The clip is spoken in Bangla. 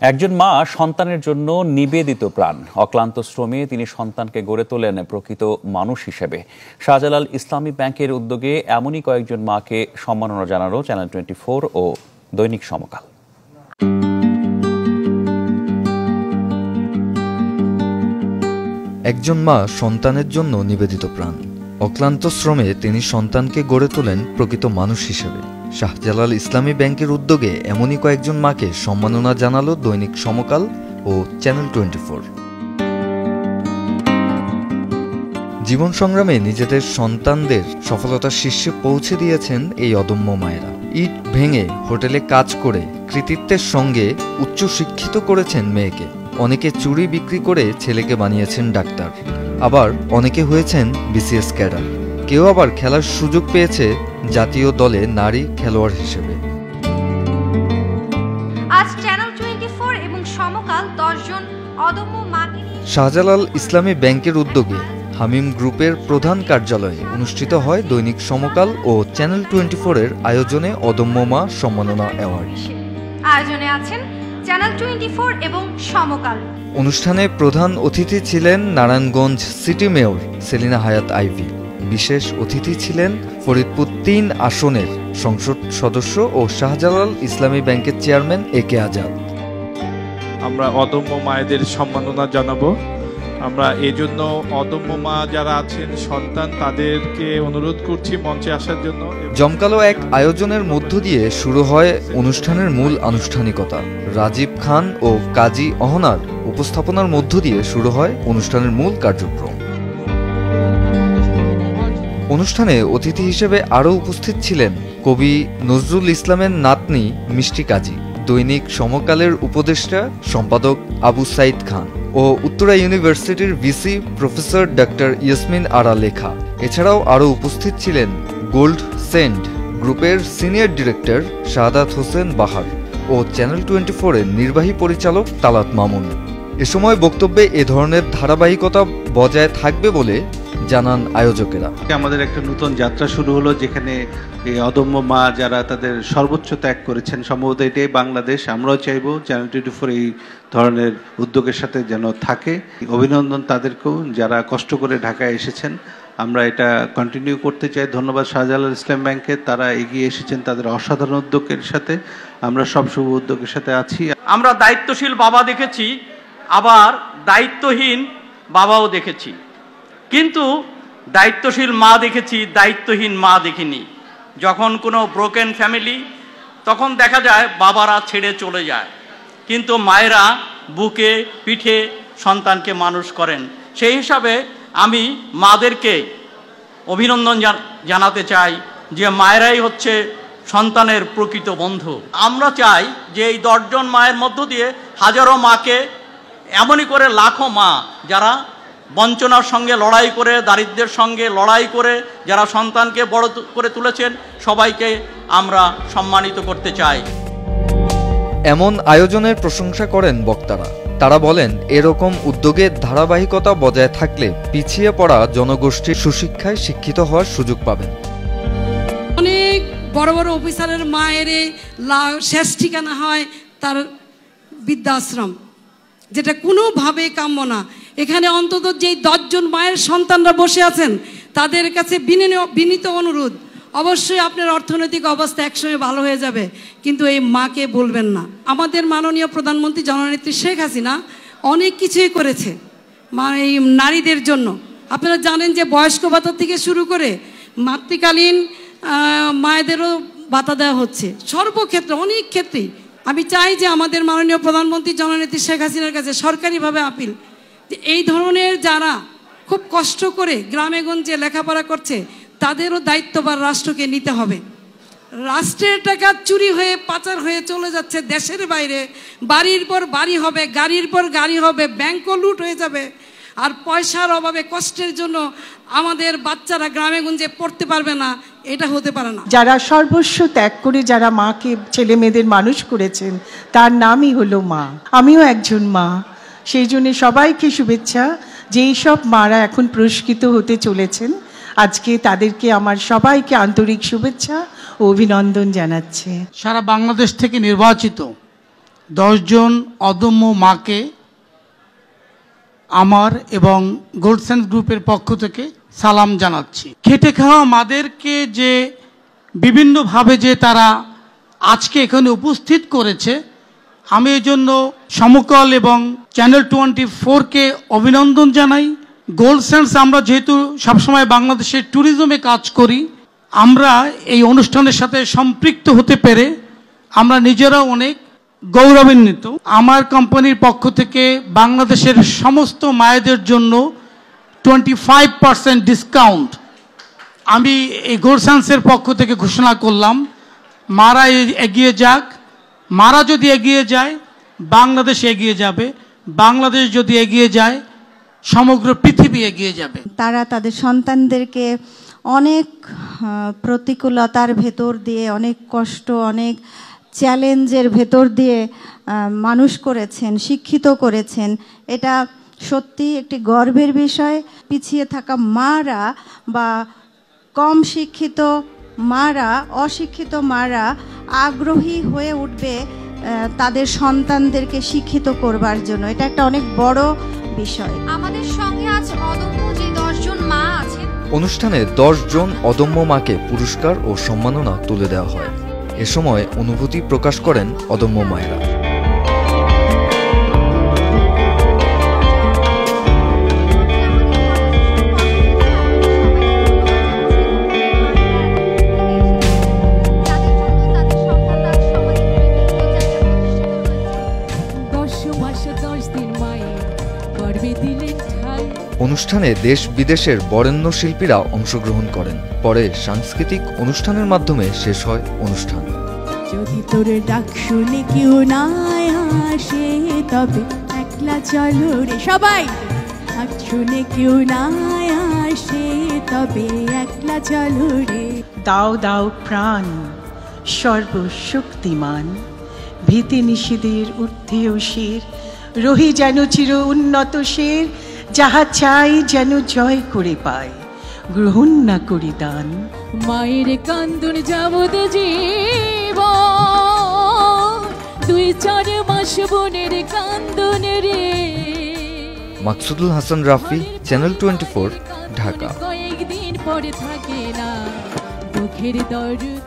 একজন মা সন্তানের জন্য নিবেদিত প্রাণ। অক্লান্ত শ্রমে তিনি সন্তানকে গড়ে তোলেন প্রকৃত মানুষ হিসেবে। শাহজালাল ইসলামী ব্যাংকের উদ্যোগে এমনই কয়েকজন মাকে সম্মাননা জানালো চ্যানেল 24 ও দৈনিক সমকাল। একজন মা সন্তানের জন্য নিবেদিত প্রাণ। অক্লান্ত শ্রমে তিনি সন্তানকে গড়ে তোলেন প্রকৃত মানুষ হিসেবে। শাহজালাল ইসলামী ব্যাংকের উদ্যোগে এমনই কয়েকজন মাকে সম্মাননা জানালো দৈনিক সমকাল ও চ্যানেল 24। জীবন সংগ্রামে নিজেদের সন্তানদের সফলতার শীর্ষে পৌঁছে দিয়েছেন এই অদম্য মায়েরা। ইট ভেঙে হোটেলে কাজ করে কৃতিত্বের সঙ্গে উচ্চশিক্ষিত করেছেন মেয়েকে। অনেকে চুড়ি বিক্রি করে ছেলেকে বানিয়েছেন ডাক্তার, আবার অনেকে হয়েছেন বিসিএস ক্যাডার, কেউ আবার খেলার সুযোগ পেয়েছে জাতীয় দলে নারী খেলোয়াড় হিসেবে। আজ চ্যানেল 24 এবং সমকাল 10 জন অদম্য মাকে নিয়ে শাহজালাল ইসলামী ব্যাংকের উদ্যোগে হামিম গ্রুপের প্রধান কার্যালয়ে অনুষ্ঠিত হয় দৈনিক সমকাল ও চ্যানেল 24 এর আয়োজনে অদম্য মা সম্মাননা অ্যাওয়ার্ড। আয়োজনে আছেন চ্যানেল 24 এবং সমকাল। অনুষ্ঠানে প্রধান অতিথি ছিলেন নারায়ণগঞ্জ সিটি মেয়র সেলিনা হায়াত আইভি। বিশেষ অতিথি ছিলেন ফরিদপুর 3 আসনের সংসদ সদস্য ও শাহজালাল ইসলামী ব্যাংকের চেয়ারম্যান একে আজাদ। আমরা অদম্য মায়েদের সম্মাননা জানাবো। আমরা এজন্য অদম্য মা যারা আছেন সন্তান, তাদেরকে অনুরোধ করছি মঞ্চে আসার জন্য। জমকালো এক আয়োজনের মধ্য দিয়ে শুরু হয় অনুষ্ঠানের মূল আনুষ্ঠানিকতা। রাজীব খান ও কাজী অহনার উপস্থাপনার মধ্য দিয়ে শুরু হয় অনুষ্ঠানের মূল কার্যক্রম। অনুষ্ঠানে অতিথি হিসেবে আরও উপস্থিত ছিলেন কবি নজরুল ইসলামের নাতনি মিষ্টি কাজী, দৈনিক সমকালের উপদেষ্টা সম্পাদক আবু সাইদ খান ও উত্তরা ইউনিভার্সিটির ভিসি প্রফেসর ডক্টর ইয়াসমিন আরা লেখা। এছাড়াও আরও উপস্থিত ছিলেন গোল্ড সেন্ড গ্রুপের সিনিয়র ডিরেক্টর শাহাদাত হোসেন বাহার ও চ্যানেল 24 এর নির্বাহী পরিচালক তালাত মামুন। এ সময় বক্তব্যে এ ধরনের ধারাবাহিকতা বজায় থাকবে বলে জানান আয়োজকেরা। আমাদের একটা নতুন যাত্রা শুরু হলো, যেখানে এই অদম্য মা যারা তাদের সর্বোচ্চ ত্যাগ করেছেন, সম্ভবত এটাই বাংলাদেশ। আমরাও চাইবো চ্যানেল 24 এই ধরনের উদ্যোগের সাথে যেন থাকে। অভিনন্দন তাদেরকেও যারা কষ্ট করে ঢাকায় এসেছেন। আমরা এটা কন্টিনিউ করতে চাই। ধন্যবাদ শাহজালাল ইসলাম ব্যাংকে, তারা এগিয়ে এসেছেন তাদের অসাধারণ উদ্যোগের সাথে। আমরা সব শুভ উদ্যোগের সাথে আছি। আমরা দায়িত্বশীল বাবা দেখেছি, আবার দায়িত্বহীন বাবাও দেখেছি, কিন্তু দায়িত্বশীল মা দেখেছি, দায়িত্বহীন মা দেখিনি। যখন কোনো ব্রোকেন ফ্যামিলি, তখন দেখা যায় বাবারা ছেড়ে চলে যায়, কিন্তু মায়েরা বুকে পিঠে সন্তানকে মানুষ করেন। সেই হিসাবে আমি মাদেরকে অভিনন্দন জানাতে চাই যে মায়েরাই হচ্ছে সন্তানের প্রকৃত বন্ধু। আমরা চাই যে এই 10 জন মায়ের মধ্য দিয়ে হাজারো মাকে, এমনই করে লাখো মা যারা বঞ্চনার সঙ্গে লড়াই করে, দারিদ্র্যের সঙ্গে লড়াই করে যারা সন্তানকে বড় করে তুলেছেন, সবাইকে আমরা সম্মানিত করতে চাই। এমন আয়োজনের প্রশংসা করেন বক্তারা। তারা বলেন, এরকম উদ্যোগের ধারাবাহিকতা বজায় থাকলে পিছিয়ে পড়া জনগোষ্ঠীর সুশিক্ষায় শিক্ষিত হওয়ার সুযোগ পাবেন। অনেক বড় বড় অফিসারের মায়ের শেষ ঠিকানা হয় তার বৃদ্ধাশ্রম, যেটা কোনোভাবে কাম্য না। এখানে অন্তত যেই 10 জন মায়ের সন্তানরা বসে আছেন, তাদের কাছে বিনীত অনুরোধ, অবশ্যই আপনার অর্থনৈতিক অবস্থা একসময় ভালো হয়ে যাবে, কিন্তু এই মাকে বলবেন না। আমাদের মাননীয় প্রধানমন্ত্রী জননেত্রী শেখ হাসিনা অনেক কিছুই করেছে এই নারীদের জন্য। আপনারা জানেন যে বয়স্ক ভাতা থেকে শুরু করে মাতৃকালীন মায়েদেরও ভাতা দেওয়া হচ্ছে। সর্বক্ষেত্রে, অনেক ক্ষেত্রেই আমি চাই যে আমাদের মাননীয় প্রধানমন্ত্রী জননেত্রী শেখ হাসিনার কাছে সরকারিভাবে আপিল, যে এই ধরনের যারা খুব কষ্ট করে গ্রামে গঞ্জে লেখাপড়া করছে, তাদেরও দায়িত্বভার রাষ্ট্রকে নিতে হবে। রাষ্ট্রের টাকা চুরি হয়ে পাচার হয়ে চলে যাচ্ছে দেশের বাইরে, বাড়ির পর বাড়ি হবে, গাড়ির পর গাড়ি হবে, ব্যাংকও লুট হয়ে যাবে, আর পয়সার অভাবে কষ্টের জন্য আমাদের বাচ্চারা গ্রামে গঞ্জে পড়তে পারবে না। এটা হতে পারে না। যারা সর্বস্ব ত্যাগ করে যারা মাকে, ছেলে মেয়েদের মানুষ করেছেন, তার নামই হলো মা। আমিও একজন মা, সেই জন্য সবাইকে শুভেচ্ছা যে এইসব মারা এখন পুরস্কৃত হতে চলেছেন। আজকে তাদেরকে আমার সবাইকে আন্তরিক শুভেচ্ছা ও অভিনন্দন জানাচ্ছি। সারা বাংলাদেশ থেকে নির্বাচিত 10 জন অদম্য মাকে আমার এবং গোল্ডসেন্স গ্রুপের পক্ষ থেকে সালাম জানাচ্ছি। খেটে খাওয়া মাদেরকে যে বিভিন্নভাবে যে তারা আজকে এখানে উপস্থিত করেছে, আমি এই জন্য সমকাল এবং চ্যানেল 24-কে অভিনন্দন জানাই। গোল্ডসেন্স আমরা যেহেতু সবসময় বাংলাদেশের ট্যুরিজমে কাজ করি, আমরা এই অনুষ্ঠানের সাথে সম্পৃক্ত হতে পেরে আমরা নিজেরাও অনেক গৌরবান্বিত। আমার কোম্পানির পক্ষ থেকে বাংলাদেশের সমস্ত মায়েদের জন্য 25% ডিসকাউন্ট আমি এই গোল্ডসেন্সের পক্ষ থেকে ঘোষণা করলাম। মারা এগিয়ে যাক, মারা যদি এগিয়ে যায় বাংলাদেশ এগিয়ে যাবে, বাংলাদেশ যদি এগিয়ে যায় সমগ্র পৃথিবী এগিয়ে যাবে। তারা তাদের সন্তানদেরকে অনেক প্রতিকূলতার ভেতর দিয়ে, অনেক কষ্ট, অনেক চ্যালেঞ্জের ভেতর দিয়ে মানুষ করেছেন, শিক্ষিত করেছেন। এটা সত্যি একটি গর্বের বিষয়। পিছিয়ে থাকা মারা বা কম শিক্ষিত মারা, অশিক্ষিত মারা আগ্রহী হয়ে উঠবে তাদের সন্তানদেরকে শিক্ষিত করবার জন্য। এটা একটা অনেক বড় বিষয়। আমাদের সঙ্গে আজ অদম্য যে 10 জন মা আছেন। অনুষ্ঠানে 10 জন অদম্য মাকে পুরস্কার ও সম্মাননা তুলে দেওয়া হয়। এ সময় অনুভূতি প্রকাশ করেন অদম্য মায়েরা। অনুষ্ঠানে দেশ বিদেশের বরেণ্য শিল্পীরা অংশগ্রহণ করেন। পরে সাংস্কৃতিক অনুষ্ঠানের মাধ্যমে শেষ হয় অনুষ্ঠান। যদি তোর ডাক শুনে কেউ না আসে তবে একলা চলো রে, সবাই ডাক শুনে কেউ না আসে তবে একলা চলো রে। দাও দাও প্রাণ সর্বশক্তিমান, ভীতি নিষেধের ঊর্ধ্বে শির, রহি যেন চির উন্নত শের, যাহা চাই যেন জয় করে পায়, গ্রহণ না করি দান। মায়ের কান্দন যাবদ জীব, 2-4 মাস বোনের কান্দন রে। মাকসুদুল হাসান রাফি, চ্যানেল 24, ঢাকা। কয়েকদিন পরে থাকে না দুঃখের দরদ।